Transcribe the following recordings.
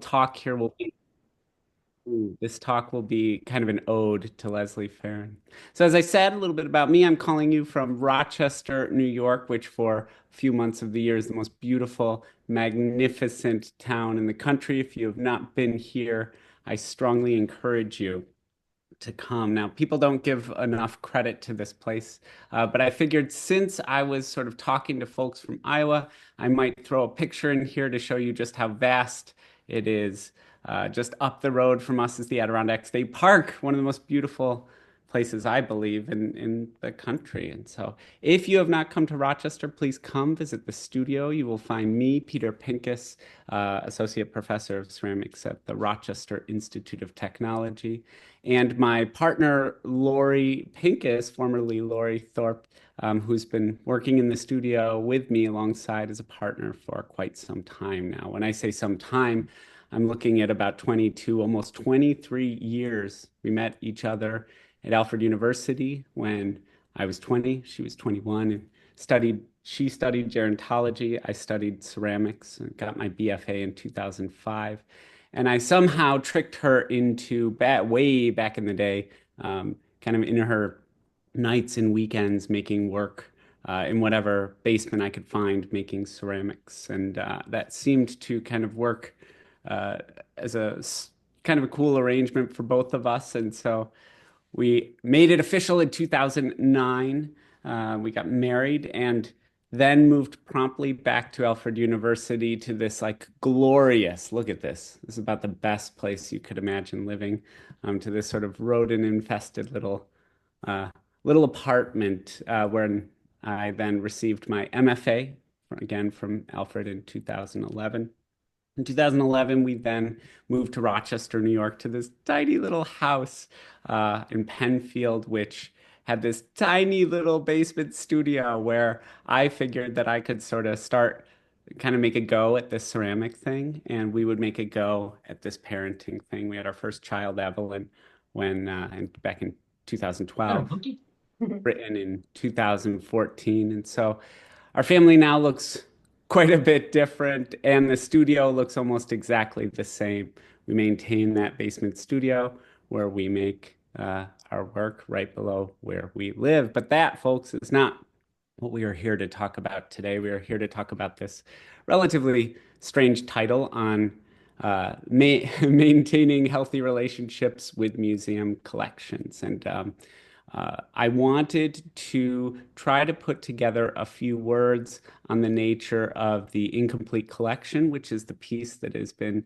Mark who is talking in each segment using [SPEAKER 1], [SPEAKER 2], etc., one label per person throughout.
[SPEAKER 1] talk here will be this talk will be kind of an ode to Leslie Farron. So, as I said, a little bit about me. I'm calling you from Rochester, New York, which for a few months of the year is the most beautiful, magnificent town in the country. If you have not been here, I strongly encourage you to come. Now, people don't give enough credit to this place, but I figured since I was sort of talking to folks from Iowa, I might throw a picture in here to show you just how vast it is. Just up the road from us is the Adirondack State Park, one of the most beautiful places I believe in the country. And so, if you have not come to Rochester, please come visit the studio. You will find me, Peter Pincus, Associate Professor of Ceramics at the Rochester Institute of Technology, and my partner, Lori Pincus, formerly Lori Thorpe, who's been working in the studio with me alongside as a partner for quite some time now. When I say some time, I'm looking at about 22, almost 23 years. We met each other at Alfred University when I was 20, she was 21, and she studied gerontology. I studied ceramics and got my BFA in 2005. And I somehow tricked her into way back in the day, kind of in her nights and weekends making work in whatever basement I could find making ceramics. And that seemed to kind of work uh, as kind of a cool arrangement for both of us. And so we made it official in 2009. We got married and then moved promptly back to Alfred University to this like glorious, look at this. This is about the best place you could imagine living, to this sort of rodent infested uh, little apartment where I then received my MFA, again from Alfred in 2011. In 2011, we then moved to Rochester, New York, to this tiny little house in Penfield, which had this tiny little basement studio where I figured that I could sort of start, kind of make a go at this ceramic thing, and we would make a go at this parenting thing. We had our first child, Evelyn, back in 2012, Britain in 2014, and so our family now looks quite a bit different, and the studio looks almost exactly the same. We maintain that basement studio where we make our work right below where we live. But that, folks, is not what we are here to talk about today. We are here to talk about this relatively strange title on maintaining healthy relationships with museum collections. And I wanted to try to put together a few words on the nature of the incomplete collection, which is the piece that has been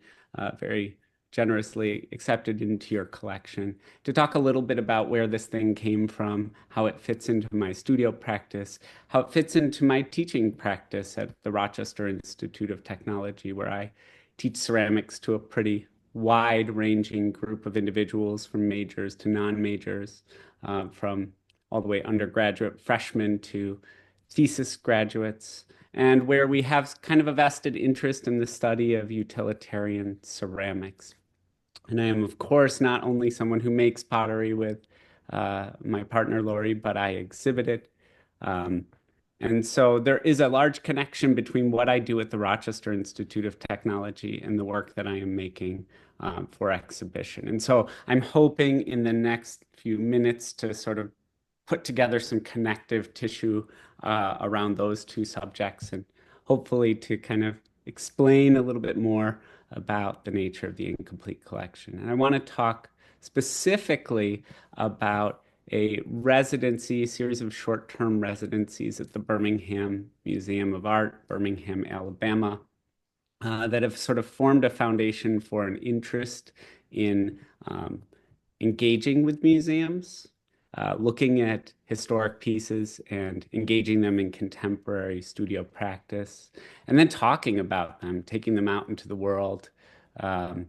[SPEAKER 1] very generously accepted into your collection, to talk a little bit about where this thing came from, how it fits into my studio practice, how it fits into my teaching practice at the Rochester Institute of Technology, where I teach ceramics to a pretty wide-ranging group of individuals from majors to non-majors, from all the way undergraduate freshmen to thesis graduates, and where we have kind of a vested interest in the study of utilitarian ceramics. And I am, of course, not only someone who makes pottery with my partner Lori, but I exhibit it. Um, and so there is a large connection between what I do at the Rochester Institute of Technology and the work that I am making for exhibition. And so I'm hoping in the next few minutes to sort of put together some connective tissue around those two subjects and hopefully to kind of explain a little bit more about the nature of the incomplete collection. And I want to talk specifically about a residency, series of short-term residencies at the Birmingham Museum of Art, Birmingham, Alabama, that have sort of formed a foundation for an interest in engaging with museums, looking at historic pieces and engaging them in contemporary studio practice, and then talking about them, taking them out into the world, um,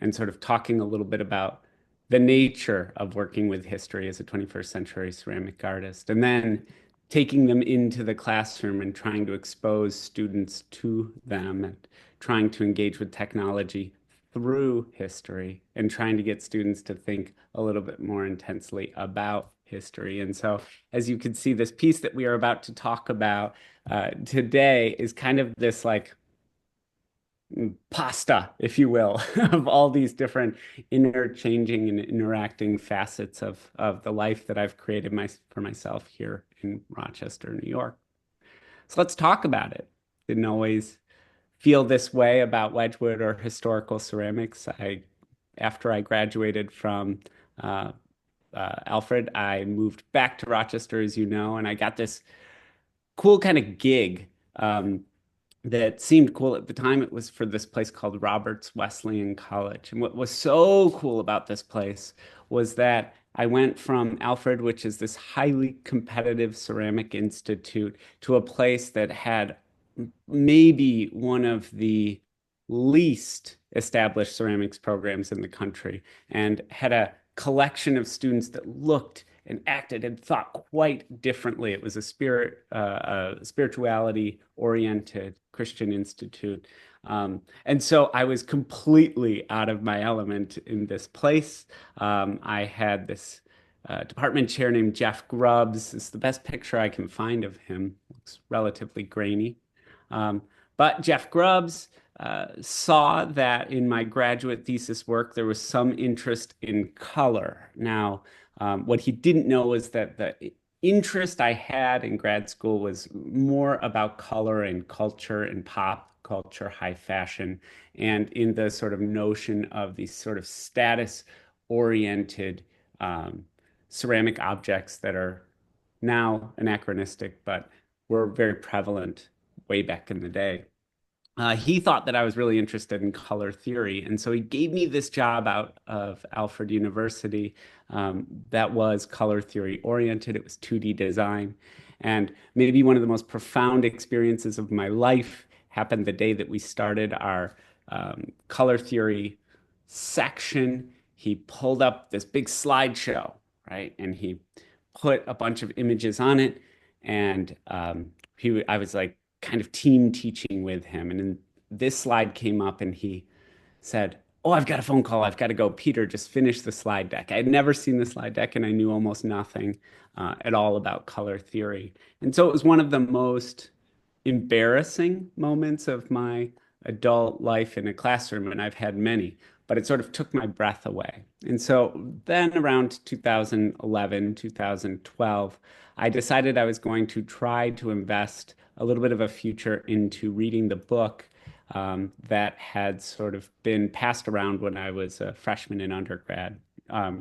[SPEAKER 1] and sort of talking a little bit about the nature of working with history as a 21st century ceramic artist, and then taking them into the classroom and trying to expose students to them and trying to engage with technology through history and trying to get students to think a little bit more intensely about history. And so, as you can see, this piece that we are about to talk about today is kind of this like pasta, if you will, of all these different interchanging and interacting facets of the life that I've created for myself here in Rochester, New York. So let's talk about it. Didn't always feel this way about Wedgwood or historical ceramics. After I graduated from uh, Alfred, I moved back to Rochester, as you know, and I got this cool kind of gig that seemed cool at the time. It was for this place called Roberts Wesleyan College. And what was so cool about this place was that I went from Alfred, which is this highly competitive ceramic institute, to a place that had maybe one of the least established ceramics programs in the country and had a collection of students that looked and acted and thought quite differently. It was a spirituality oriented Christian institute. And so I was completely out of my element in this place. I had this department chair named Jeff Grubbs. It's the best picture I can find of him. Looks relatively grainy. Um, but Jeff Grubbs saw that in my graduate thesis work, there was some interest in color. Now, what he didn't know was that the interest I had in grad school was more about color and culture and pop culture, high fashion, and in the sort of notion of these sort of status oriented um, ceramic objects that are now anachronistic, but were very prevalent way back in the day. He thought that I was really interested in color theory. And so he gave me this job out of Alfred University that was color theory oriented. It was 2D design. And maybe one of the most profound experiences of my life happened the day that we started our color theory section. He pulled up this big slideshow, right? And he put a bunch of images on it. And I was like, kind of team teaching with him. And then this slide came up and he said, "Oh, I've got a phone call. I've got to go. Peter, just finish the slide deck." I had never seen the slide deck and I knew almost nothing at all about color theory. And so it was one of the most embarrassing moments of my adult life in a classroom, and I've had many, but it sort of took my breath away. And so then around 2011, 2012, I decided I was going to try to invest a little bit of a future into reading the book that had sort of been passed around when I was a freshman in undergrad,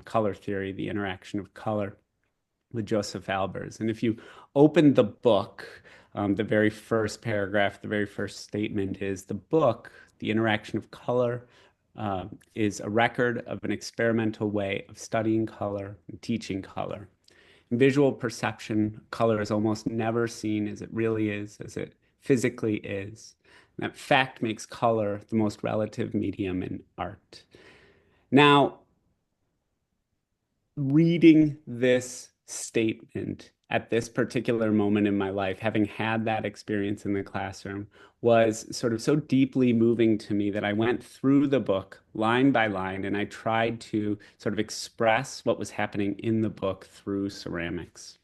[SPEAKER 1] Color Theory, the Interaction of Color with Joseph Albers. And if you open the book, the very first paragraph, the very first statement is the book, The Interaction of Color, is a record of an experimental way of studying color and teaching color. In visual perception, color is almost never seen as it really is, as it physically is. And that fact makes color the most relative medium in art. Now, reading this statement at this particular moment in my life, having had that experience in the classroom, was sort of so deeply moving to me that I went through the book line by line and I tried to sort of express what was happening in the book through ceramics.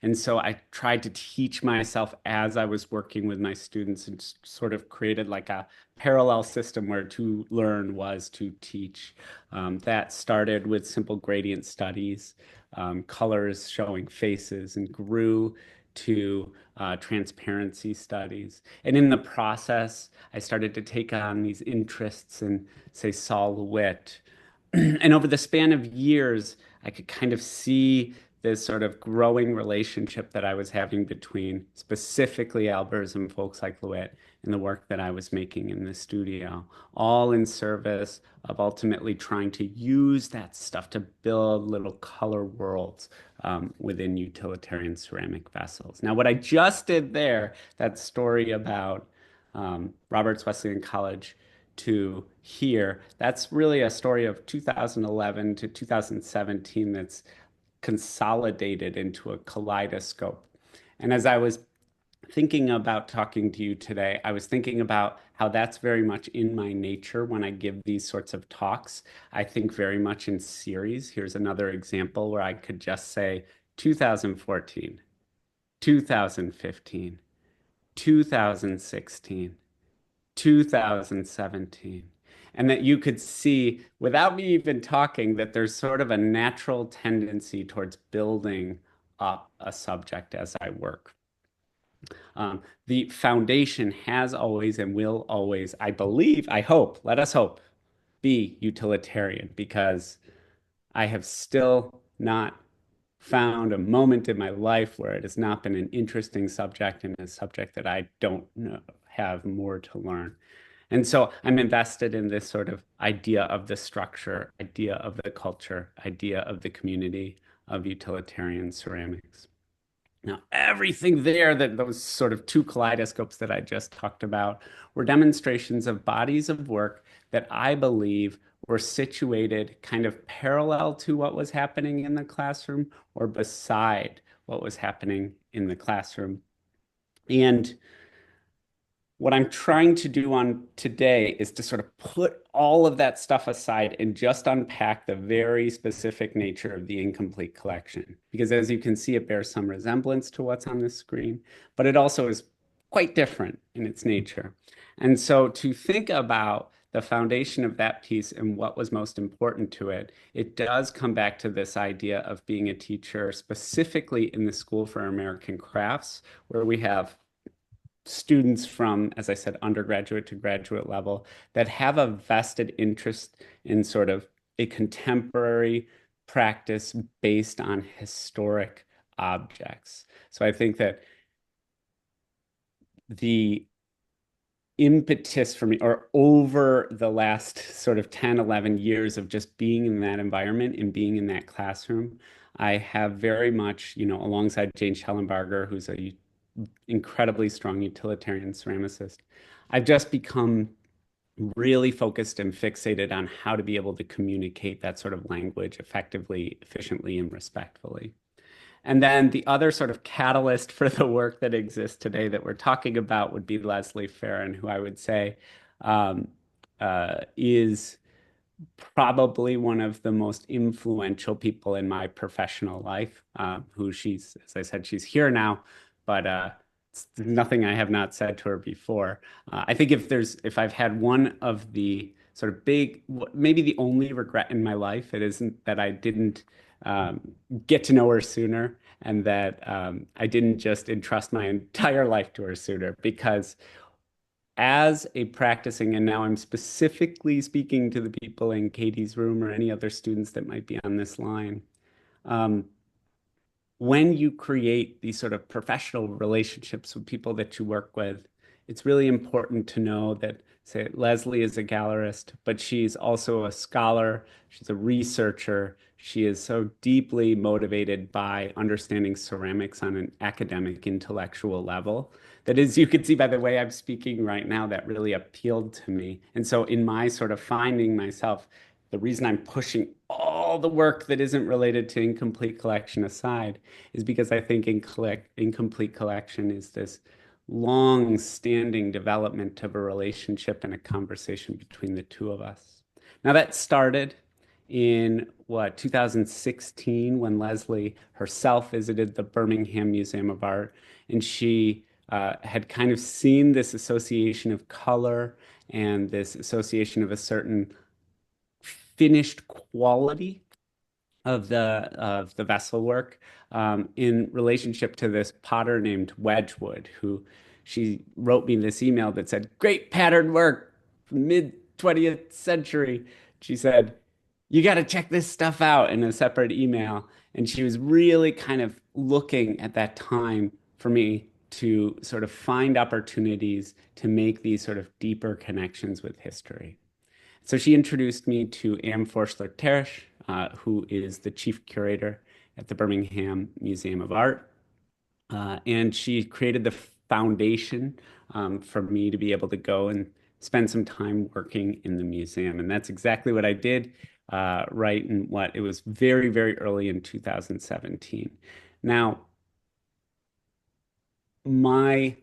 [SPEAKER 1] And so I tried to teach myself as I was working with my students and sort of created like a parallel system where to learn was to teach. That started with simple gradient studies, colors showing faces, and grew to transparency studies. And in the process, I started to take on these interests in, say, Sol LeWitt. And over the span of years, I could kind of see this sort of growing relationship that I was having between specifically Albers and folks like LeWitt and the work that I was making in the studio, all in service of ultimately trying to use that stuff to build little color worlds within utilitarian ceramic vessels. Now, what I just did there, that story about Roberts Wesleyan College to here, that's really a story of 2011 to 2017 that's consolidated into a kaleidoscope. And as I was thinking about talking to you today, I was thinking about how that's very much in my nature when I give these sorts of talks. I think very much in series. Here's another example where I could just say 2014, 2015, 2016, 2017. And that you could see, without me even talking, that there's sort of a natural tendency towards building up a subject as I work. The foundation has always and will always, I believe, I hope, let us hope, be utilitarian because I have still not found a moment in my life where it has not been an interesting subject and a subject that I don't know, have more to learn. And so I'm invested in this sort of idea of the structure, idea of the culture, idea of the community of utilitarian ceramics. Now, everything there, that those sort of two kaleidoscopes that I just talked about, were demonstrations of bodies of work that I believe were situated kind of parallel to what was happening in the classroom or beside what was happening in the classroom. And what I'm trying to do on today is to sort of put all of that stuff aside and just unpack the very specific nature of the incomplete collection. Because as you can see, it bears some resemblance to what's on the screen, but it also is quite different in its nature. And so to think about the foundation of that piece and what was most important to it, it does come back to this idea of being a teacher, specifically in the School for American Crafts, where we have students from, as I said, undergraduate to graduate level that have a vested interest in sort of a contemporary practice based on historic objects. So I think that the impetus for me, or over the last sort of 10, 11 years of just being in that environment and being in that classroom, I have very much, alongside Jane Schellenbarger, who's a incredibly strong utilitarian ceramicist, I've just become really focused and fixated on how to be able to communicate that sort of language effectively, efficiently, and respectfully. And then the other sort of catalyst for the work that exists today that we're talking about would be Leslie Farron, who I would say is probably one of the most influential people in my professional life, who she's, as I said, she's here now, but it's nothing I have not said to her before. I think if I've had one of the sort of big, maybe the only regret in my life, it isn't that I didn't um, get to know her sooner and that I didn't just entrust my entire life to her sooner because as a practicing, and now I'm specifically speaking to the people in Katie's room or any other students that might be on this line. Um, when you create these sort of professional relationships with people that you work with, it's really important to know that, say, Leslie is a gallerist, but she's also a scholar, she's a researcher. She is so deeply motivated by understanding ceramics on an academic, intellectual level. That is, you can see by the way I'm speaking right now, that really appealed to me. And so, in my sort of finding myself, the reason I'm pushing all the work that isn't related to incomplete collection aside is because I think incomplete collection is this long-standing development of a relationship and a conversation between the two of us. Now that started in 2016 when Leslie herself visited the Birmingham Museum of Art, and she had kind of seen this association of color and this association of a certain finished quality of the vessel work in relationship to this potter named Wedgwood, who she wrote me this email that said, "Great pattern work, mid 20th century." She said, "You got to check this stuff out," in a separate email. And she was really kind of looking at that time for me to sort of find opportunities to make these sort of deeper connections with history. So she introduced me to Anne Forschler-Teresch, who is the chief curator at the Birmingham Museum of Art. And she created the foundation for me to be able to go and spend some time working in the museum. And that's exactly what I did, right in what it was very, very early in 2017. Now, my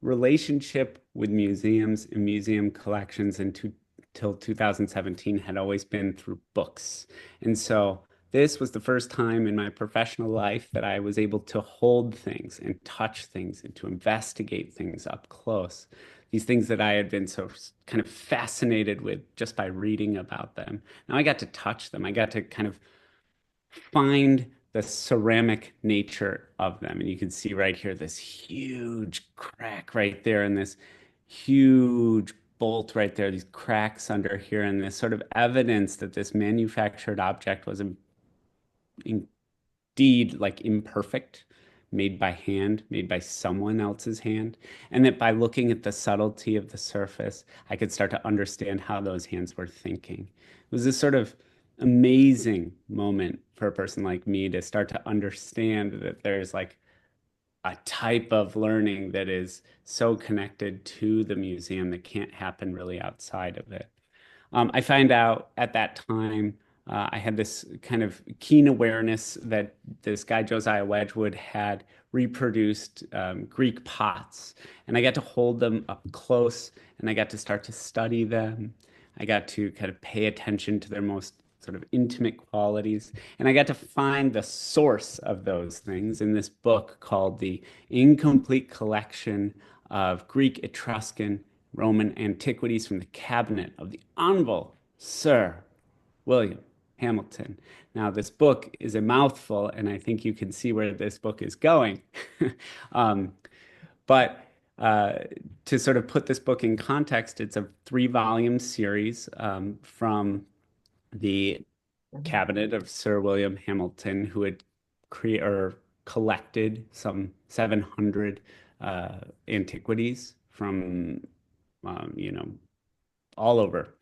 [SPEAKER 1] relationship with museums and museum collections until 2017 had always been through books. And so this was the first time in my professional life that I was able to hold things and touch things and to investigate things up close these things that I had been so kind of fascinated with just by reading about them. Now I got to touch them. I got to kind of find the ceramic nature of them. And you can see right here this huge crack right there, and this huge bolt right there, these cracks under here, and this sort of evidence that this manufactured object was indeed like imperfect, made by hand, made by someone else's hand, and that by looking at the subtlety of the surface, I could start to understand how those hands were thinking. It was this sort of amazing moment for a person like me to start to understand that there's like a type of learning that is so connected to the museum that can't happen really outside of it. I find out at that time, I had this kind of keen awareness that this guy, Josiah Wedgwood, had reproduced Greek pots. And I got to hold them up close and I got to start to study them. I got to kind of pay attention to their most sort of intimate qualities. And I got to find the source of those things in this book called The Incomplete Collection of Greek, Etruscan, Roman Antiquities from the Cabinet of the Honorable Sir William Hamilton. Now, this book is a mouthful, and I think you can see where this book is going. um, but to sort of put this book in context, it's a three-volume series from the cabinet of Sir William Hamilton, who had created or collected some 700 antiquities from, you know, all over,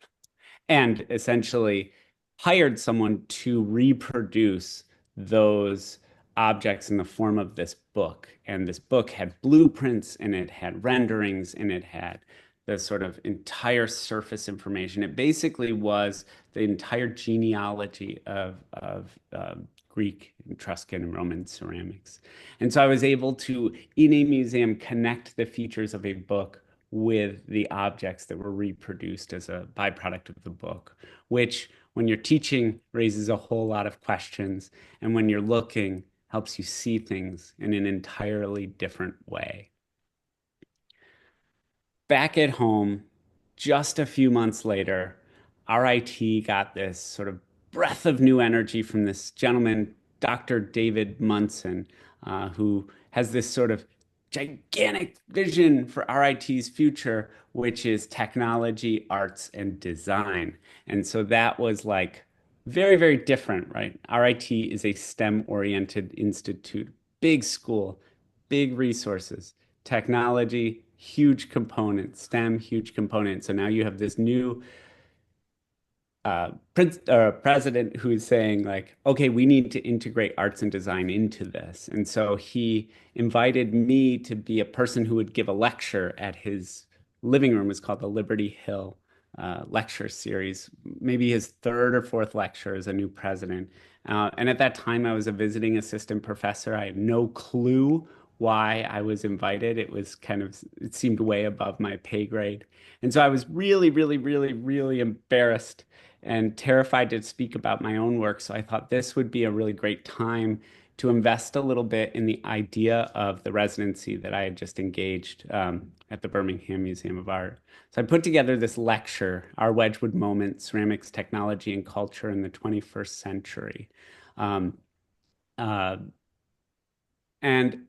[SPEAKER 1] and essentially hired someone to reproduce those objects in the form of this book. And this book had blueprints and it had renderings and it had the sort of entire surface information. It basically was the entire genealogy of Greek, Etruscan, and Roman ceramics. And so I was able to, in a museum, connect the features of a book with the objects that were reproduced as a byproduct of the book, which, when you're teaching, raises a whole lot of questions. And when you're looking, helps you see things in an entirely different way. Back at home, just a few months later, RIT got this sort of breath of new energy from this gentleman, Dr. David Munson, who has this sort of gigantic vision for RIT's future, which is technology, arts, and design. And so that was like very, very different, right? RIT is a STEM-oriented institute, big school, big resources, technology, huge component, STEM, huge component. So now you have this new president who's saying like, okay, we need to integrate arts and design into this. And so he invited me to be a person who would give a lecture at his living room. It's called the Liberty Hill lecture series, maybe his third or fourth lecture as a new president. And at that time, I was a visiting assistant professor. I had no clue why I was invited. It was kind of, it seemed way above my pay grade. And so I was really, really, really, really embarrassed and terrified to speak about my own work. So I thought this would be a really great time to invest a little bit in the idea of the residency that I had just engaged at the Birmingham Museum of Art. So I put together this lecture, Our Wedgwood Moment, Ceramics, Technology, and Culture in the 21st Century. Um, uh, and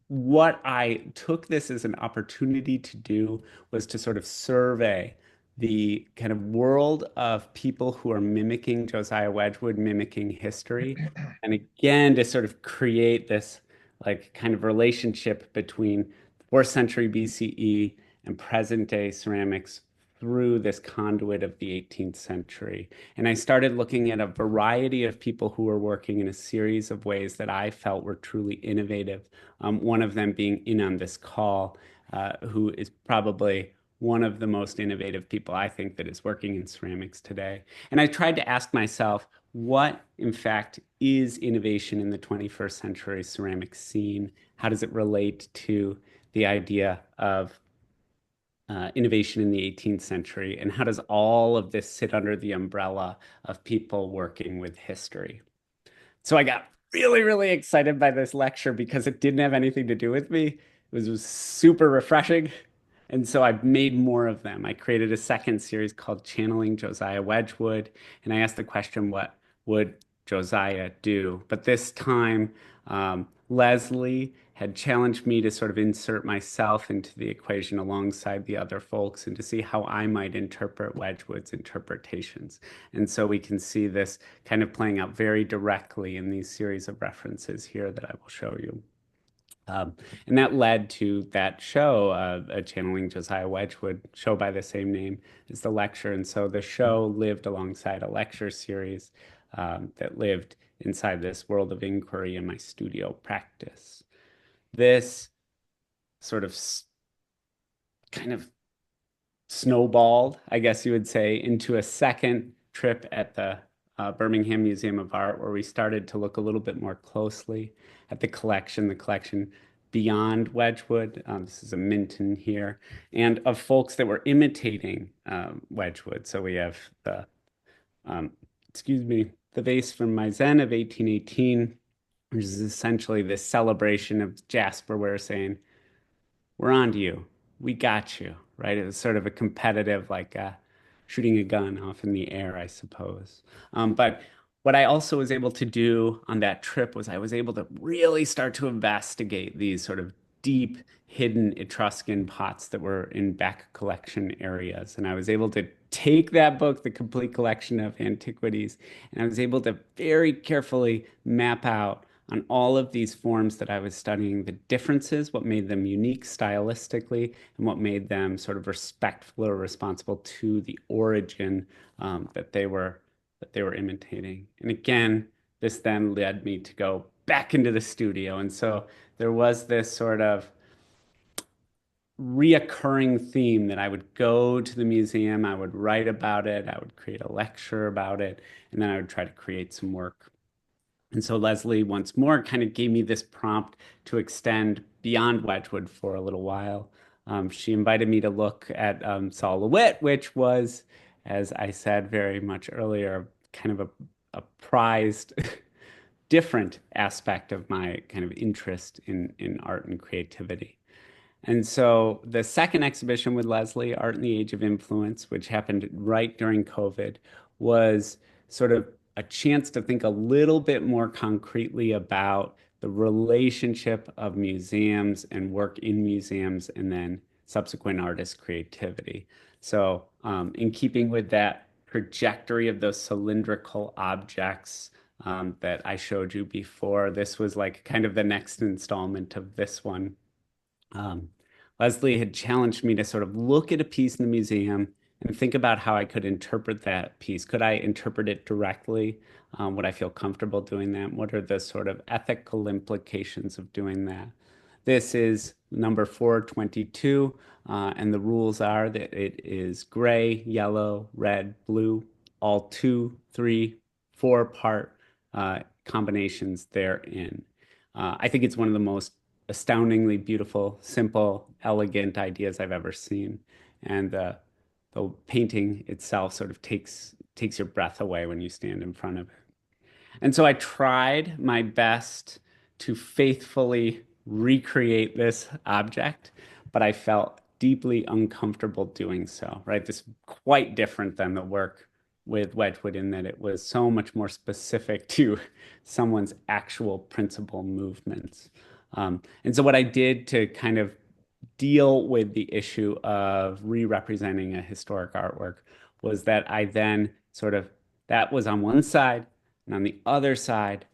[SPEAKER 1] what I took this as an opportunity to do was to sort of survey the kind of world of people who are mimicking Josiah Wedgwood, mimicking history, and again to sort of create this like kind of relationship between 4th century BCE and present day ceramics through this conduit of the 18th century. And I started looking at a variety of people who were working in a series of ways that I felt were truly innovative. One of them being in on this call, who is probably one of the most innovative people I think that is working in ceramics today. And I tried to ask myself, what in fact is innovation in the 21st century ceramic scene? How does it relate to the idea of innovation in the 18th century? And how does all of this sit under the umbrella of people working with history? So I got really, really excited by this lecture because it didn't have anything to do with me. It was super refreshing. And so I made more of them. I created a second series called Channeling Josiah Wedgwood, and I asked the question, what would Josiah do? But this time, Leslie had challenged me to sort of insert myself into the equation alongside the other folks and to see how I might interpret Wedgwood's interpretations. And so we can see this kind of playing out very directly in these series of references here that I will show you. Um, and that led to that show, a Channeling Josiah Wedgwood show by the same name as the lecture. And so the show lived alongside a lecture series that lived inside this world of inquiry in my studio practice. This sort of kind of snowballed, I guess you would say, into a second trip at the Birmingham Museum of Art, where we started to look a little bit more closely at the collection beyond Wedgwood. This is a Minton here, and of folks that were imitating Wedgwood. So we have um, excuse me, the vase from Meissen of 1818, which is essentially this celebration of Jasper Ware saying, we're on to you. We got you, right? It was sort of a competitive, like shooting a gun off in the air, I suppose. But what I also was able to do on that trip was I was able to really start to investigate these sort of deep, hidden Etruscan pots that were in back collection areas. And I was able to take that book, The Complete Collection of Antiquities, and I was able to very carefully map out on all of these forms that I was studying the differences, what made them unique stylistically, and what made them sort of respectful or responsible to the origin that they were imitating. And again, this then led me to go back into the studio. And so there was this sort of reoccurring theme that I would go to the museum, I would write about it, I would create a lecture about it, and then I would try to create some work. And so Leslie once more kind of gave me this prompt to extend beyond Wedgwood for a little while. She invited me to look at Saul LeWitt, which was, as I said very much earlier, kind of a prized, different aspect of my kind of interest in art and creativity. And so the second exhibition with Leslie, Art in the Age of Influence, which happened right during COVID, was sort of a chance to think a little bit more concretely about the relationship of museums and work in museums and then subsequent artist creativity. So, in keeping with that trajectory of those cylindrical objects that I showed you before, this was like kind of the next installment of this one. um, Leslie had challenged me to sort of look at a piece in the museum and think about how I could interpret that piece. Could I interpret it directly? Would I feel comfortable doing that? What are the sort of ethical implications of doing that? This is number 422, and the rules are that it is gray, yellow, red, blue, all two, three, four part combinations therein. I think it's one of the most astoundingly beautiful, simple, elegant ideas I've ever seen. And the painting itself sort of takes your breath away when you stand in front of it. And so I tried my best to faithfully recreate this object, but I felt deeply uncomfortable doing so, right? This is quite different than the work with Wedgwood in that it was so much more specific to someone's actual principal movements. And so what I did to kind of deal with the issue of re-representing a historic artwork was that I then sort of, that was on one side, and on the other side,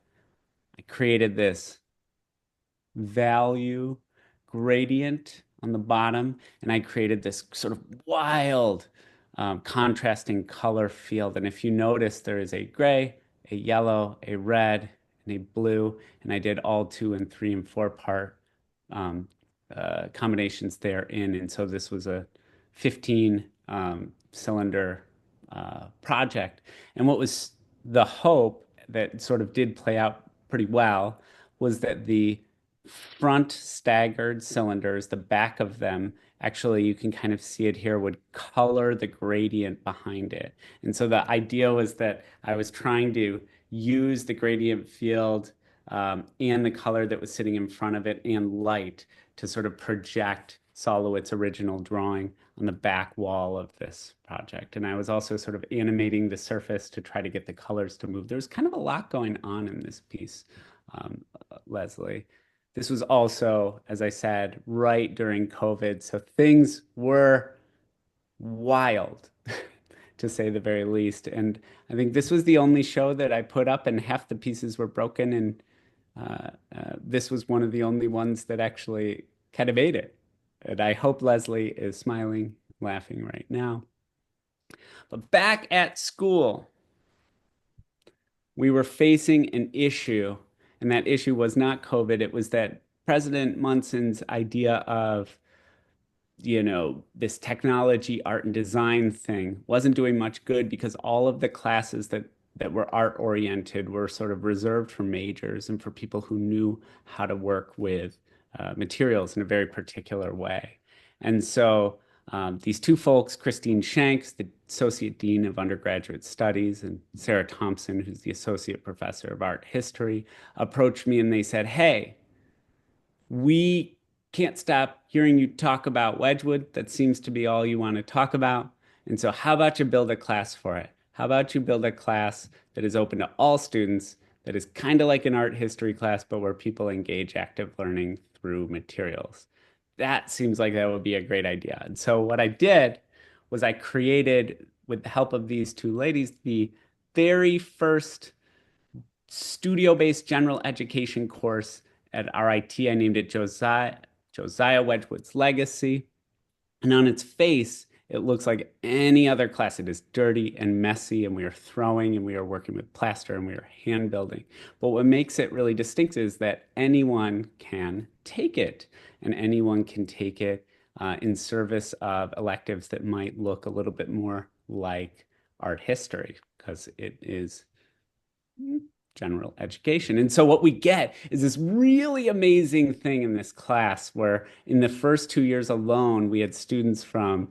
[SPEAKER 1] I created this value gradient on the bottom, and I created this sort of wild contrasting color field. And if you notice, there is a gray, a yellow, a red, and a blue, and I did all two and three and four part um, combinations therein. And so this was a 15 cylinder project. And what was the hope that sort of did play out pretty well was that the front staggered cylinders, the back of them, actually, you can kind of see it here, would color the gradient behind it. And so the idea was that I was trying to use the gradient field and the color that was sitting in front of it and light to sort of project Solowitz's original drawing on the back wall of this project. And I was also sort of animating the surface to try to get the colors to move. There's kind of a lot going on in this piece, Leslie. This was also, as I said, right during COVID. So things were wild, to say the very least. And I think this was the only show that I put up, and half the pieces were broken. And this was one of the only ones that actually kind of made it. And I hope Leslie is smiling, laughing right now. But back at school, we were facing an issue, and that issue was not COVID. It was that President Munson's idea of this technology, art, and design thing wasn't doing much good because all of the classes that were art oriented were sort of reserved for majors and for people who knew how to work with materials in a very particular way. And so these two folks, Christine Shanks, the Associate Dean of Undergraduate Studies, and Sarah Thompson, who's the Associate Professor of Art History, approached me and they said, "Hey, we can't stop hearing you talk about Wedgwood. That seems to be all you want to talk about. And so, how about you build a class for it? How about you build a class that is open to all students, that is kind of like an art history class, but where people engage active learning through materials?" That seems like that would be a great idea. And so, what I did was I created, with the help of these two ladies, the very first studio-based general education course at RIT. I named it Josiah Wedgwood's Legacy. And on its face, it looks like any other class. It is dirty and messy, and we are throwing and we are working with plaster and we are hand building. But what makes it really distinct is that anyone can take it, and anyone can take it in service of electives that might look a little bit more like art history, because it is general education. And so what we get is this really amazing thing in this class where in the first 2 years alone, we had students from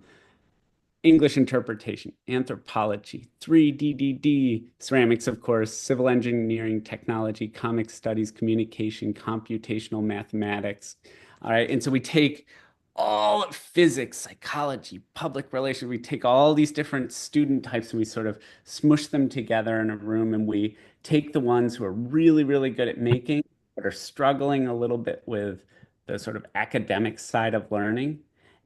[SPEAKER 1] English interpretation, anthropology, 3D, ceramics, of course, civil engineering, technology, comic studies, communication, computational mathematics. All right. And so we take all physics, psychology, public relations, we take all these different student types and we sort of smush them together in a room, and we take the ones who are really, really good at making, but are struggling a little bit with the sort of academic side of learning,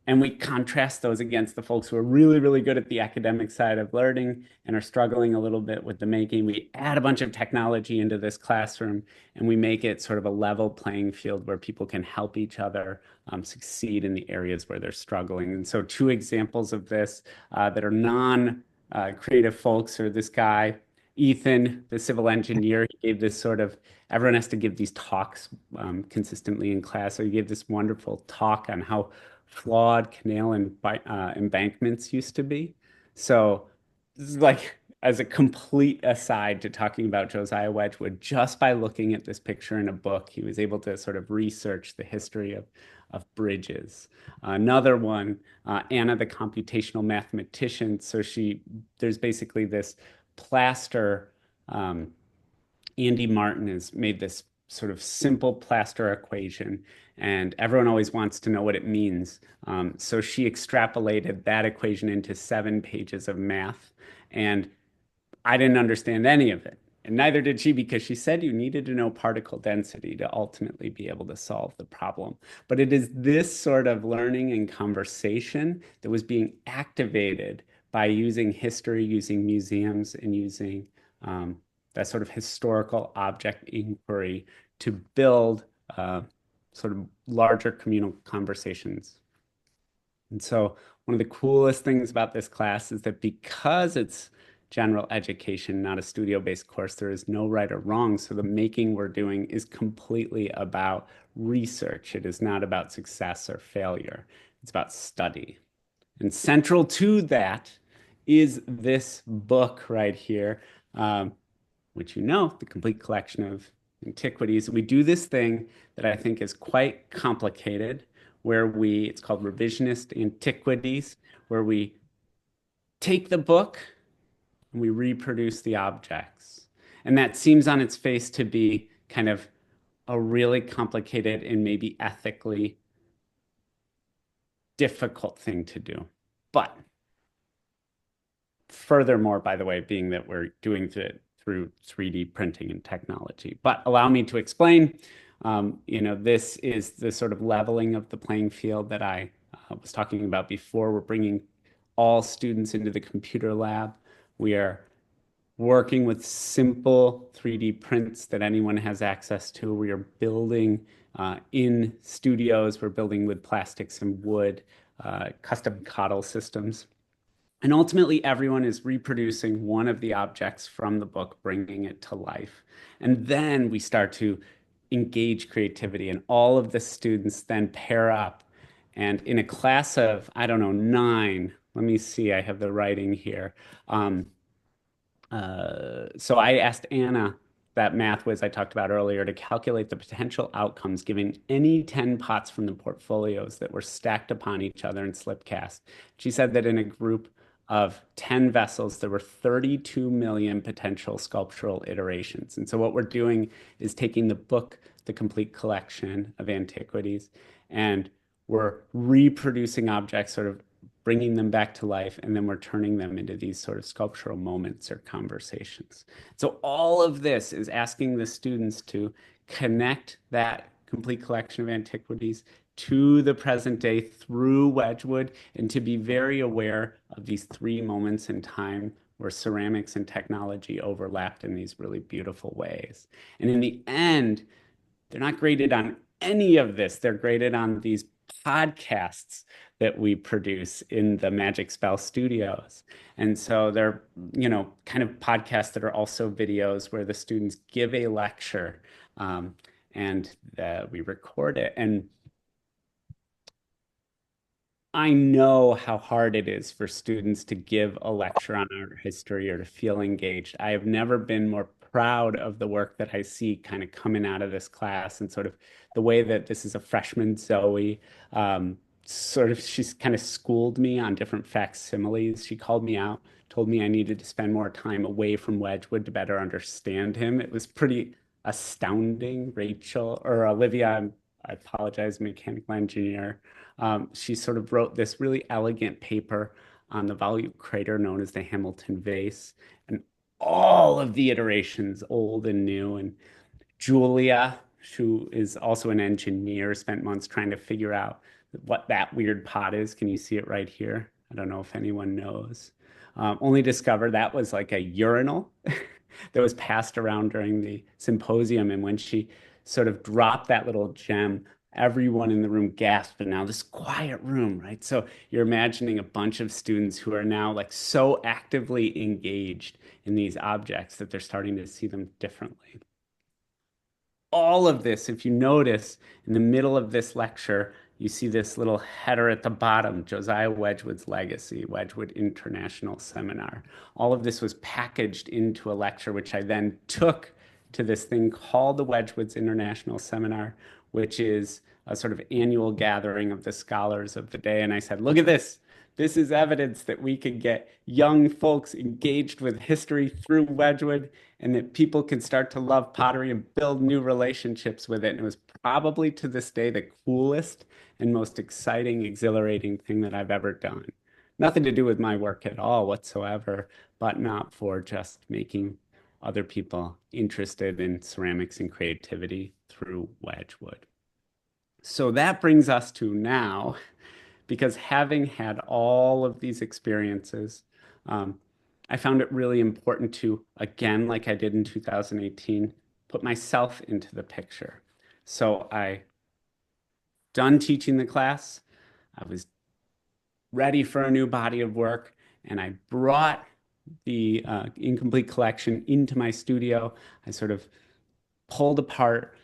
[SPEAKER 1] and we contrast those against the folks who are really, really good at the academic side of learning and are struggling a little bit with the making. We add a bunch of technology into this classroom and we make it sort of a level playing field where people can help each other succeed in the areas where they're struggling. And so, two examples of this that are non-creative folks are this guy, Ethan, the civil engineer. He gave this sort of, everyone has to give these talks consistently in class. So he gave this wonderful talk on how flawed canal and embankments used to be. So this is like as a complete aside to talking about Josiah Wedgwood, just by looking at this picture in a book, he was able to sort of research the history of bridges. Another one, Anna, the computational mathematician. So there's basically this plaster. Andy Martin has made this sort of simple plaster equation, and everyone always wants to know what it means. So she extrapolated that equation into 7 pages of math, and I didn't understand any of it. And neither did she, because she said you needed to know particle density to ultimately be able to solve the problem. But it is this sort of learning and conversation that was being activated by using history, using museums, and using that sort of historical object inquiry to build sort of larger communal conversations. And so one of the coolest things about this class is that because it's general education, not a studio-based course, there is no right or wrong. So the making we're doing is completely about research. It is not about success or failure. It's about study. And central to that is this book right here, which the complete collection of antiquities. We do this thing that I think is quite complicated, where it's called revisionist antiquities, where we take the book and we reproduce the objects. And that seems on its face to be kind of a really complicated and maybe ethically difficult thing to do. But furthermore, by the way, being that we're doing it through 3D printing and technology. But allow me to explain. This is the sort of leveling of the playing field that I was talking about before. We're bringing all students into the computer lab. We are working with simple 3D prints that anyone has access to. We are building in studios. We're building with plastics and wood, custom coddle systems. And ultimately, everyone is reproducing one of the objects from the book, bringing it to life. And then we start to engage creativity, and all of the students then pair up. And in a class of, I don't know, nine, let me see, I have the writing here. So I asked Anna, that math whiz I talked about earlier, to calculate the potential outcomes given any 10 pots from the portfolios that were stacked upon each other in slipcast. She said that in a group of 10 vessels, there were 32 million potential sculptural iterations. And so what we're doing is taking the book, the complete collection of antiquities, and we're reproducing objects, sort of bringing them back to life, and then we're turning them into these sort of sculptural moments or conversations. So all of this is asking the students to connect that complete collection of antiquities to the present day through Wedgwood, and to be very aware of these three moments in time where ceramics and technology overlapped in these really beautiful ways. And in the end, they're not graded on any of this. They're graded on these podcasts that we produce in the Magic Spell Studios. And so they're, kind of podcasts that are also videos where the students give a lecture, and we record it. And I know how hard it is for students to give a lecture on art history or to feel engaged. I have never been more proud of the work that I see kind of coming out of this class, and sort of the way that this is a freshman Zoe. She's kind of schooled me on different facsimiles. She called me out, told me I needed to spend more time away from Wedgwood to better understand him. It was pretty astounding. Rachel or Olivia, I apologize, mechanical engineer. She sort of wrote this really elegant paper on the volute crater known as the Hamilton vase, and all of the iterations, old and new. And Julia, who is also an engineer, spent months trying to figure out what that weird pot is. Can you see it right here? I don't know if anyone knows. Only discovered that was like a urinal that was passed around during the symposium. And when she sort of dropped that little gem, everyone in the room gasped. And now this quiet room, right? So you're imagining a bunch of students who are now like so actively engaged in these objects that they're starting to see them differently. All of this, if you notice, in the middle of this lecture, you see this little header at the bottom, Josiah Wedgwood's Legacy, Wedgwood International Seminar. All of this was packaged into a lecture, which I then took to this thing called the Wedgwood's International Seminar, which is a sort of annual gathering of the scholars of the day. And I said, look at this. This is evidence that we can get young folks engaged with history through Wedgwood, and that people can start to love pottery and build new relationships with it. And it was probably to this day the coolest and most exciting, exhilarating thing that I've ever done. Nothing to do with my work at all whatsoever, but not for just making other people interested in ceramics and creativity through Wedgwood. So that brings us to now, because having had all of these experiences, I found it really important to, again, like I did in 2018, put myself into the picture. So I done teaching the class. I was ready for a new body of work, and I brought the incomplete collection into my studio. I sort of pulled apart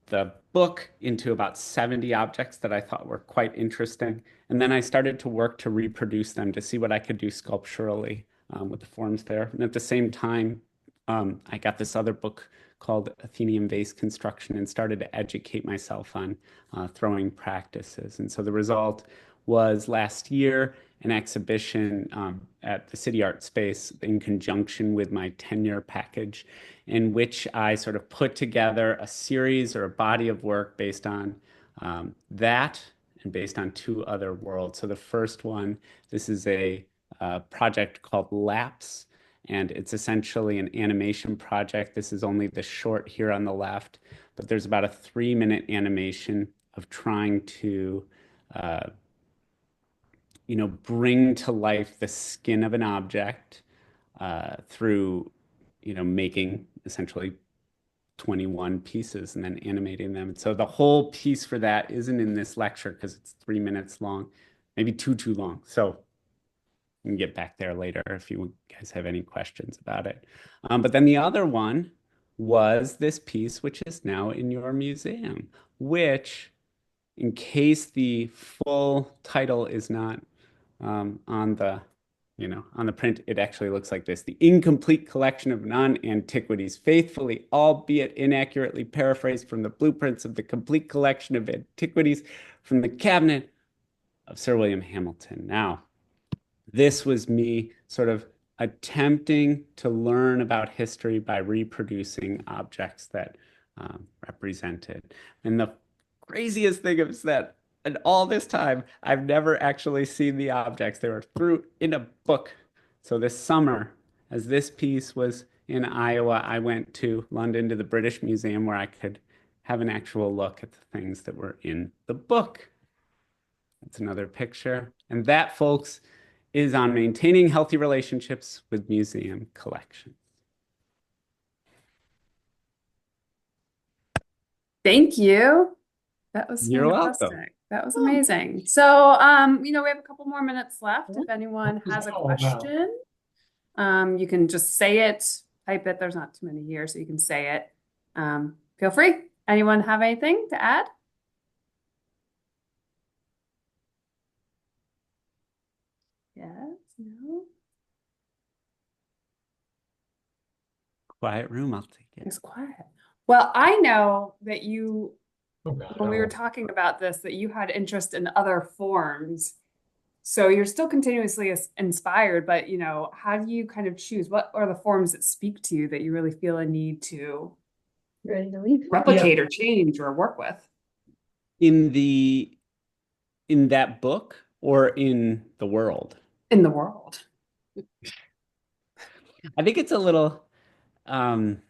[SPEAKER 1] the book into about 70 objects that I thought were quite interesting. And then I started to work to reproduce them to see what I could do sculpturally with the forms there. And at the same time, I got this other book called Athenian Vase Construction and started to educate myself on throwing practices. And so the result was last year an exhibition at the City Art Space in conjunction with my tenure package, in which I sort of put together a series or a body of work based on that and based on two other worlds. So the first one, this is a project called Lapse, and it's essentially an animation project. This is only the short here on the left, but there's about a 3-minute animation of trying to uh, bring to life the skin of an object through, making essentially 21 pieces and then animating them. So the whole piece for that isn't in this lecture because it's 3 minutes long, maybe too long. So we can get back there later if you guys have any questions about it. But then the other one was this piece, which is now in your museum, which, in case the full title is not on the print, it actually looks like this: the incomplete collection of non-antiquities, faithfully, albeit inaccurately paraphrased from the blueprints of the complete collection of antiquities from the cabinet of Sir William Hamilton. Now, this was me sort of attempting to learn about history by reproducing objects that represented. And the craziest thing is that in all this time, I've never actually seen the objects. They were through in a book. So this summer, as this piece was in Iowa, I went to London to the British Museum where I could have an actual look at the things that were in the book. That's another picture. And that, folks, is on maintaining healthy relationships with museum collections.
[SPEAKER 2] Thank you. That was
[SPEAKER 1] You're welcome.
[SPEAKER 2] fantastic. That was amazing. So, we have a couple more minutes left. If anyone has a question, you can just say it, type it. There's not too many here, so you can say it. Feel free. Anyone have anything to add? Yes, no.
[SPEAKER 1] Quiet room, I'll take it.
[SPEAKER 2] It's quiet. Well, I know that
[SPEAKER 3] Oh God,
[SPEAKER 2] when we were talking about this, that you had interest in other forms. So you're still continuously inspired, but how do you kind of choose? What are the forms that speak to you that you really feel a need to
[SPEAKER 3] ready to leave?
[SPEAKER 2] replicate or change or work with
[SPEAKER 1] In the in that book or in the world?
[SPEAKER 2] in the world?
[SPEAKER 1] I think it's a little um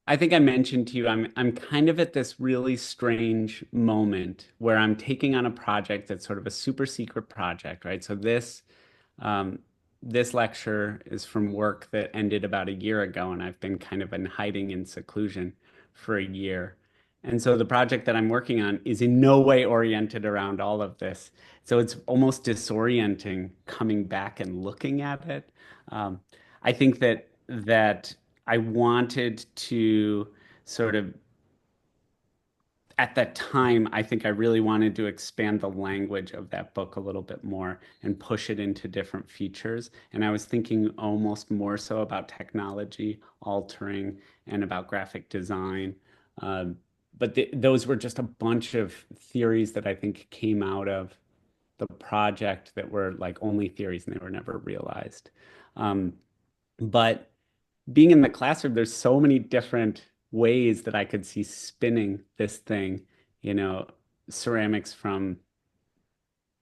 [SPEAKER 1] I think I mentioned to you I'm kind of at this really strange moment where I'm taking on a project that's sort of a super secret project, right? So um, this lecture is from work that ended about a year ago, and I've been kind of in hiding in seclusion for a year. And so the project that I'm working on is in no way oriented around all of this. So it's almost disorienting coming back and looking at it. Um, I think that I wanted to sort of at that time, I think I really wanted to expand the language of that book a little bit more and push it into different features. And I was thinking almost more so about technology altering and about graphic design. Um, but those were just a bunch of theories that I think came out of the project that were like only theories and they were never realized. But being in the classroom, there's so many different ways that I could see spinning this thing, you know, ceramics from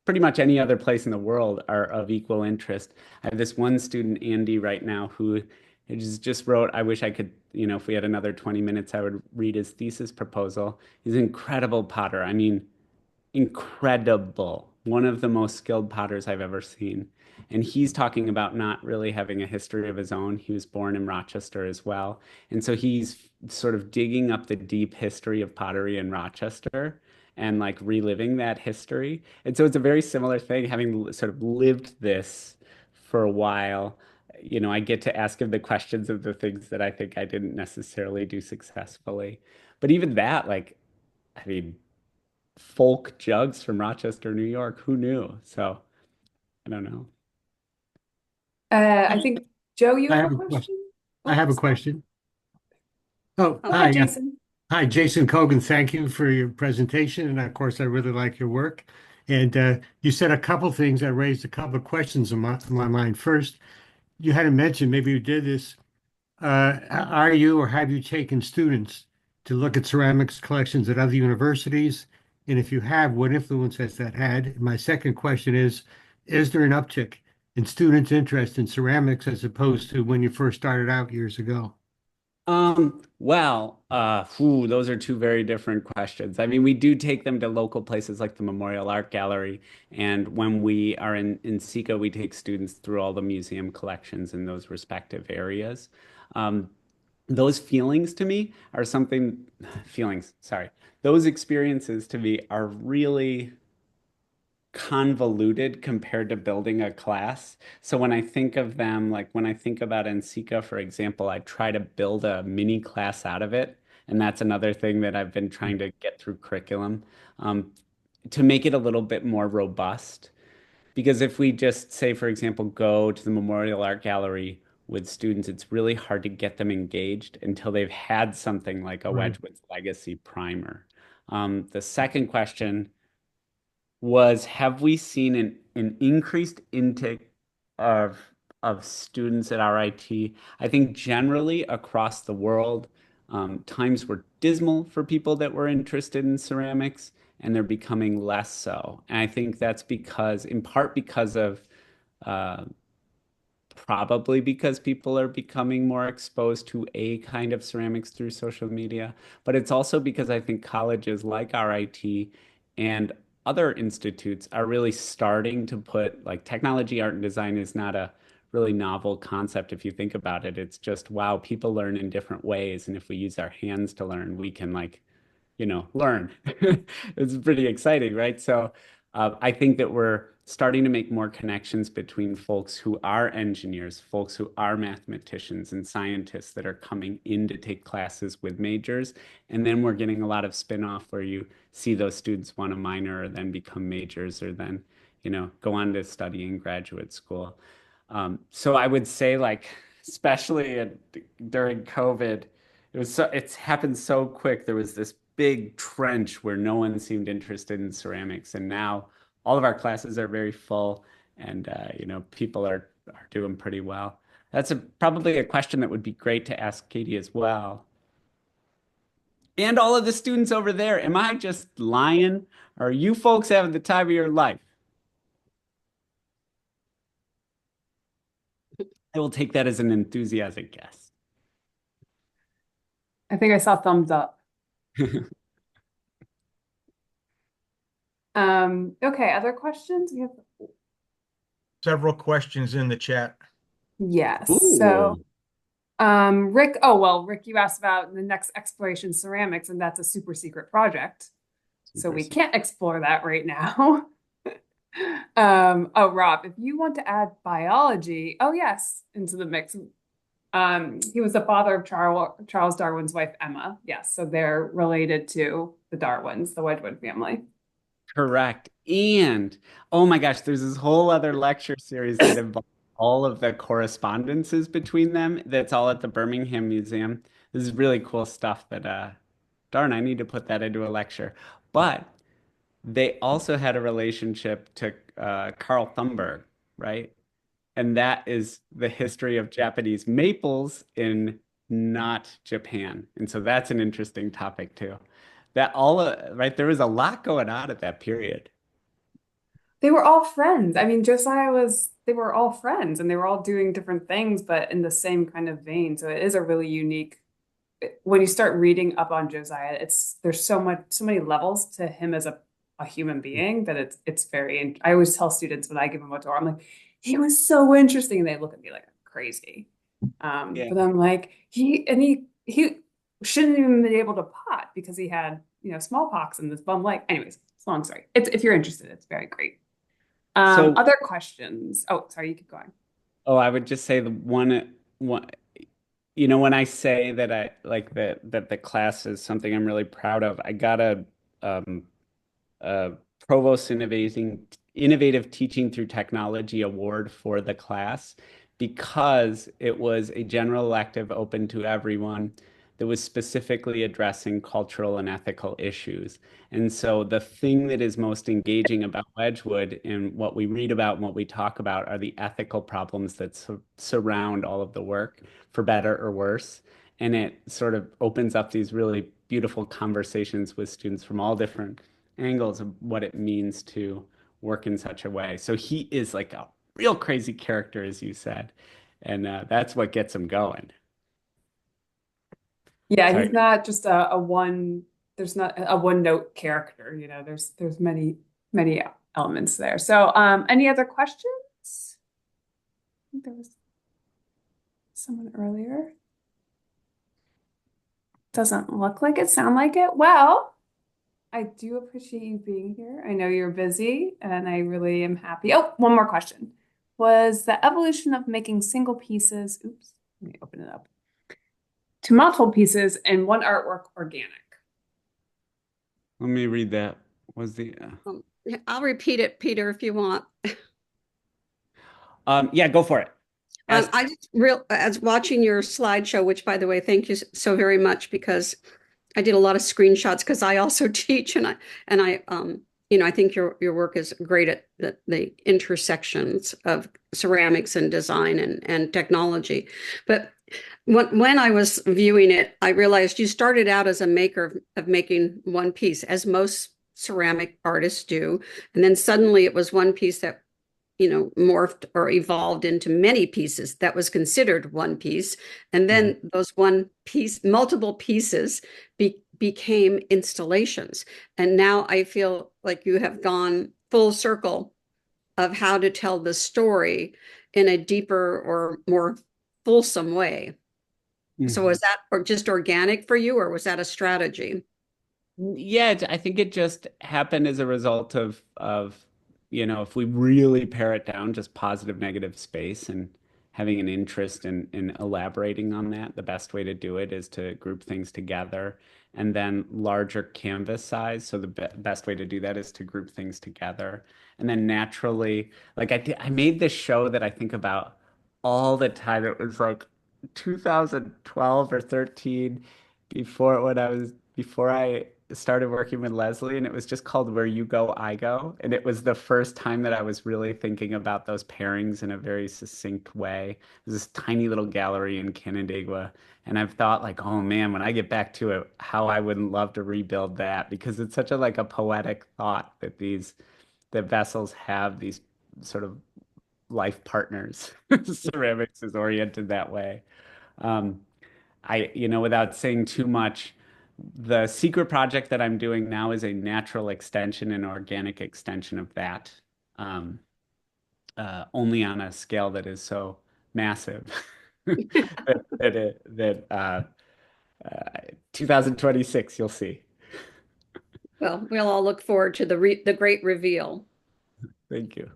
[SPEAKER 1] pretty much any other place in the world are of equal interest. I have this one student, Andy, right now, who just wrote, I wish I could, if we had another 20 minutes, I would read his thesis proposal. He's an incredible potter. I mean, incredible. One of the most skilled potters I've ever seen. And he's talking about not really having a history of his own. He was born in Rochester as well. And so he's sort of digging up the deep history of pottery in Rochester and like reliving that history. And so it's a very similar thing, having sort of lived this for a while. I get to ask him the questions of the things that I think I didn't necessarily do successfully. But even that, like, I mean, folk jugs from Rochester, New York. Who knew? So I don't know.
[SPEAKER 2] I think Joe, you
[SPEAKER 3] I
[SPEAKER 2] have
[SPEAKER 3] have
[SPEAKER 2] a
[SPEAKER 3] a question.
[SPEAKER 2] question?
[SPEAKER 3] I
[SPEAKER 2] Oh,
[SPEAKER 3] have a
[SPEAKER 2] sorry.
[SPEAKER 3] question. Oh,
[SPEAKER 2] Go
[SPEAKER 3] hi.
[SPEAKER 2] ahead, Jason.
[SPEAKER 3] Hi, Jason Kogan. Thank you for your presentation. And of course, I really like your work. And you said a couple things that raised a couple of questions in my mind. First, you hadn't mentioned, maybe you did this. Are you or have you taken students to look at ceramics collections at other universities? And if you have, what influence has that had? And my second question is there an uptick in students' interest in ceramics as opposed to when you first started out years ago?
[SPEAKER 1] Those are two very different questions. I mean, we do take them to local places like the Memorial Art Gallery, and when we are in SECA, we take students through all the museum collections in those respective areas. Um, those feelings to me are something, feelings, sorry, those experiences to me are really convoluted compared to building a class. So when I think of them, like when I think about NSECA, for example, I try to build a mini class out of it. And that's another thing that I've been trying to get through curriculum, um, to make it a little bit more robust. Because if we just say, for example, go to the Memorial Art Gallery with students, it's really hard to get them engaged until they've had something like a
[SPEAKER 3] Right.
[SPEAKER 1] Wedgwood's Legacy primer. The second question was, have we seen an increased intake of students at RIT? I think generally across the world, times were dismal for people that were interested in ceramics, and they're becoming less so. And I think that's because, in part, because of uh, probably because people are becoming more exposed to a kind of ceramics through social media, but it's also because I think colleges like RIT and other institutes are really starting to put, like, technology, art, and design is not a really novel concept if you think about it. It's just, wow, people learn in different ways, and if we use our hands to learn, we can, like, learn. It's pretty exciting, right? So I think that we're starting to make more connections between folks who are engineers, folks who are mathematicians and scientists that are coming in to take classes with majors. And then we're getting a lot of spin-off where you see those students want a minor or then become majors or then, go on to study in graduate school. So I would say, like, especially during COVID, it's happened so quick. There was this big trench where no one seemed interested in ceramics, and now all of our classes are very full, and people are doing pretty well. That's probably a question that would be great to ask Katie as well. And all of the students over there. Am I just lying? Or are you folks having the time of your life? I will take that as an enthusiastic guess.
[SPEAKER 2] I think I saw thumbs up. Okay, other questions? We have
[SPEAKER 4] Several questions in the chat.
[SPEAKER 2] yes. So
[SPEAKER 1] Ooh,
[SPEAKER 2] Rick, oh well, Rick, you asked about the next exploration ceramics, and that's a super secret project. So we
[SPEAKER 1] interesting.
[SPEAKER 2] can't explore that right now. Oh, Rob, if you want to add biology, oh yes, into the mix. He was the father of Charles Darwin's wife, Emma. Yes, so they're related to the Darwins, the Wedgwood family.
[SPEAKER 1] Correct. And oh my gosh, there's this whole other lecture series that involves all of the correspondences between them that's all at the Birmingham Museum. This is really cool stuff that darn, I need to put that into a lecture. But they also had a relationship to Carl Thunberg, right? And that is the history of Japanese maples in not Japan. And so that's an interesting topic too. That all right, there was a lot going on at that period.
[SPEAKER 2] They were all friends. I mean, they were all friends and they were all doing different things, but in the same kind of vein. So it is a really unique, when you start reading up on Josiah, there's so many levels to him as a human being that it's very, I always tell students when I give them a tour, I'm like, he was so interesting. And they look at me like I'm crazy.
[SPEAKER 1] Yeah.
[SPEAKER 2] But I'm like, he shouldn't even been able to pot because he had, smallpox and this bum leg. Anyways, it's a long story. If you're interested, it's very great.
[SPEAKER 1] So,
[SPEAKER 2] Other questions? Oh, sorry, you keep going.
[SPEAKER 1] oh, I would just say the one, when I say that I like that the class is something I'm really proud of, I got um, a Provost Innovative Teaching Through Technology Award for the class because it was a general elective open to everyone that was specifically addressing cultural and ethical issues. And so the thing that is most engaging about Wedgwood and what we read about and what we talk about are the ethical problems that surround all of the work, for better or worse. And it sort of opens up these really beautiful conversations with students from all different angles of what it means to work in such a way. So he is like a real crazy character, as you said. And that's what gets him going.
[SPEAKER 2] Yeah,
[SPEAKER 1] Sorry.
[SPEAKER 2] he's not just a one, there's not a one note character, there's many elements there. So any other questions? I think there was someone earlier. Doesn't look like it, sound like it. Well, I do appreciate you being here. I know you're busy and I really am happy. Oh, one more question. Was the evolution of making single pieces, oops, let me open it up, to multiple pieces in one artwork organic?
[SPEAKER 1] Let me read that. Was the
[SPEAKER 5] I'll repeat it, Peter, if you want.
[SPEAKER 1] yeah, go for it.
[SPEAKER 5] I just as watching your slideshow, which by the way, thank you so very much, because I did a lot of screenshots because I also teach, and I I think your work is great at the intersections of ceramics and design and technology. But when I was viewing it, I realized you started out as a maker of making one piece, as most ceramic artists do, and then suddenly it was one piece that morphed or evolved into many pieces that was considered one piece. And then those multiple pieces became installations. And now I feel like you have gone full circle of how to tell the story in a deeper or more fulsome way. So was that just organic for you, or was that a strategy?
[SPEAKER 1] Yeah, I think it just happened as a result of if we really pare it down, just positive, negative space and having an interest in elaborating on that. The best way to do it is to group things together and then larger canvas size. So the best way to do that is to group things together. And then naturally, like I made this show that I think about all the time. It was like 2012 or 13 before I started working with Leslie, and it was just called Where You Go, I Go. And it was the first time that I was really thinking about those pairings in a very succinct way. It was this tiny little gallery in Canandaigua. And I've thought like, oh man, when I get back to it, how I would love to rebuild that, because it's such a poetic thought that the vessels have these sort of life partners. Ceramics is oriented that way. Um, without saying too much, the secret project that I'm doing now is a natural extension and organic extension of that, um, only on a scale that is so massive that 2026 you'll see.
[SPEAKER 5] Well, we'll all look forward to the great reveal.
[SPEAKER 1] Thank you.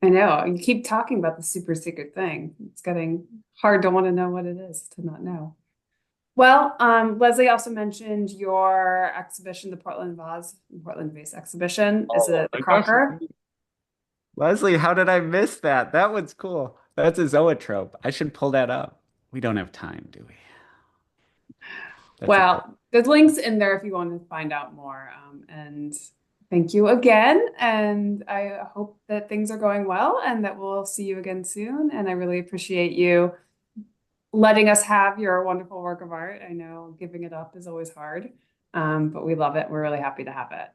[SPEAKER 2] I know, you keep talking about the super secret thing. It's getting hard to want to know what it is, to not know. Well, Leslie also mentioned your exhibition, the Portland Vase exhibition. Is it the
[SPEAKER 1] my gosh.
[SPEAKER 2] Crocker?
[SPEAKER 1] Leslie, how did I miss that? That one's cool. That's a zoetrope. I should pull that up. We don't have time, do we?
[SPEAKER 2] Well, there's links in there if you want to find out more. And thank you again. And I hope that things are going well and that we'll see you again soon. And I really appreciate you letting us have your wonderful work of art. I know giving it up is always hard, but we love it. We're really happy to have it.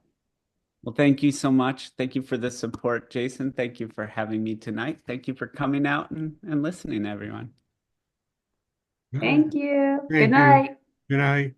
[SPEAKER 1] Well, thank you so much. Thank you for the support, Jason. Thank you for having me tonight. Thank you for coming out and listening, everyone.
[SPEAKER 2] Thank you.
[SPEAKER 3] Thank
[SPEAKER 2] Good
[SPEAKER 3] you.
[SPEAKER 2] night.
[SPEAKER 3] Good night.